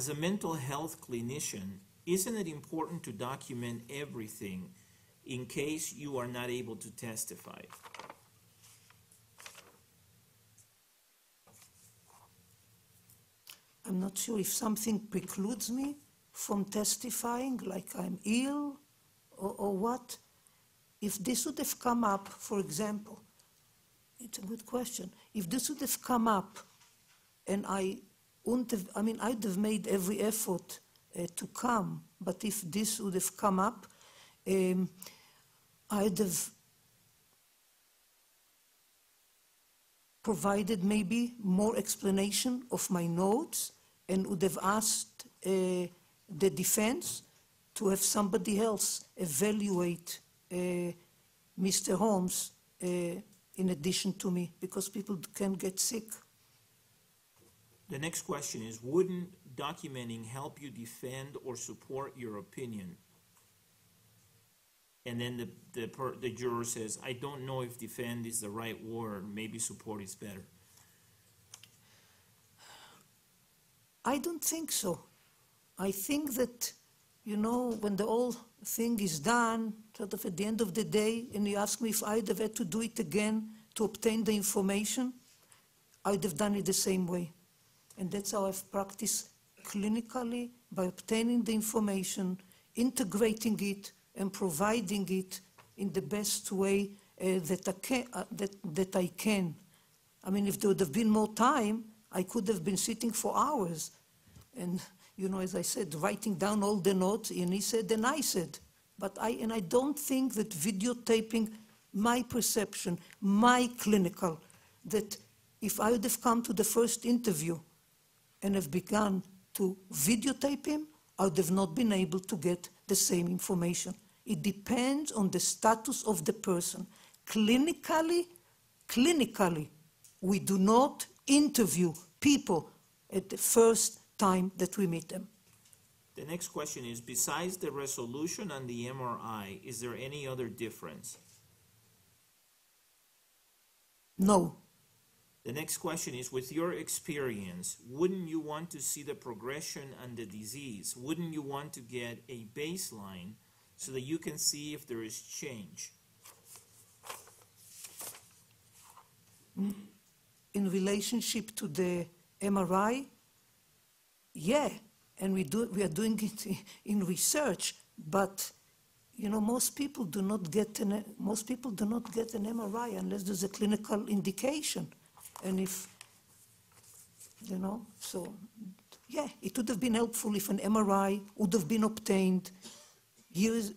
as a mental health clinician, isn't it important to document everything in case you are not able to testify? I'm not sure if something precludes me from testifying, like I'm ill or what. If this would have come up, for example, it's a good question. If this would have come up and I wouldn't have, I mean, I'd have made every effort to come, but if this would have come up, I'd have provided maybe more explanation of my notes and would have asked the defense to have somebody else evaluate Mr. Holmes in addition to me, because people can get sick. The next question is, wouldn't documenting help you defend or support your opinion? And then the juror says, I don't know if defend is the right word, maybe support is better. I don't think so. I think that, you know, when the whole thing is done, sort of at the end of the day, and you ask me if I'd have had to do it again to obtain the information, I'd have done it the same way. And that's how I've practiced clinically, by obtaining the information, integrating it, and providing it in the best way that I can. I mean, if there would have been more time, I could have been sitting for hours. And, you know, as I said, writing down all the notes, and he said, and I said. But I don't think that videotaping, my perception, my clinical, that if I would have come to the first interview and have begun to videotape him, I would have not been able to get the same information. It depends on the status of the person. Clinically, we do not interview people at the first time that we meet them. The next question is, besides the resolution on the MRI, is there any other difference? No. The next question is, with your experience, wouldn't you want to see the progression and the disease? Wouldn't you want to get a baseline so that you can see if there is change? In relationship to the MRI, yeah, and we are doing it in research, but you know, most people do not get an MRI unless there's a clinical indication. And if, you know, so yeah, it would have been helpful if an MRI would have been obtained years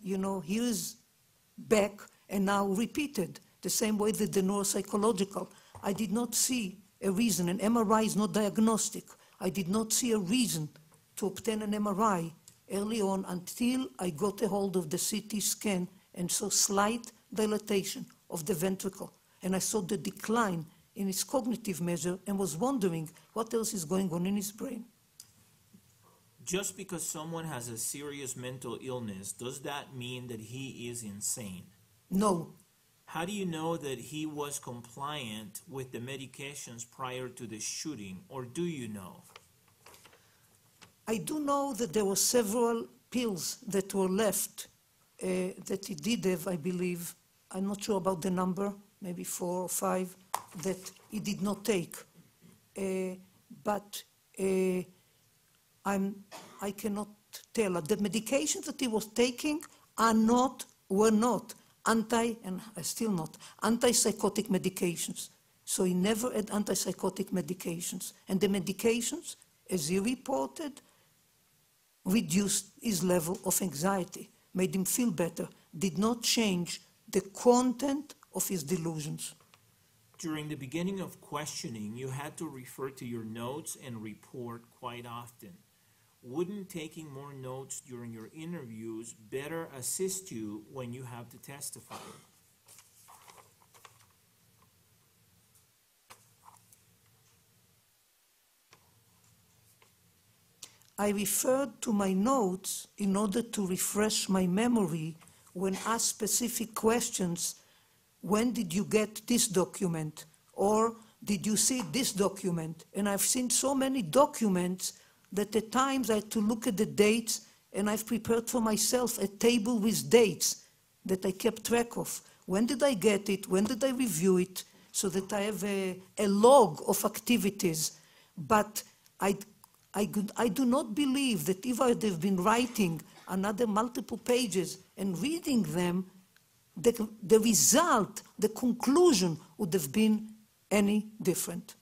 back and now repeated, the same way that the neuropsychological. I did not see a reason, an MRI is not diagnostic. I did not see a reason to obtain an MRI early on until I got a hold of the CT scan and saw slight dilatation of the ventricle. And I saw the decline in his cognitive measure and was wondering what else is going on in his brain. Just because someone has a serious mental illness, does that mean that he is insane? No. How do you know that he was compliant with the medications prior to the shooting, or do you know? I do know that there were several pills that were left that he did have, I believe. I'm not sure about the number, maybe 4 or 5, that he did not take. But I cannot tell. The medications that he was taking were not antipsychotic medications. So he never had antipsychotic medications. And the medications, as he reported, reduced his level of anxiety, made him feel better, did not change the content of his delusions. During the beginning of questioning, you had to refer to your notes and report quite often. Wouldn't taking more notes during your interviews better assist you when you have to testify? I referred to my notes in order to refresh my memory when asked specific questions. When did you get this document? Or did you see this document? And I've seen so many documents that at times I had to look at the dates, and I've prepared for myself a table with dates that I kept track of. When did I get it? When did I review it? So that I have a log of activities. But I do not believe that if I would have been writing another multiple pages and reading them, the result, the conclusion would have been any different.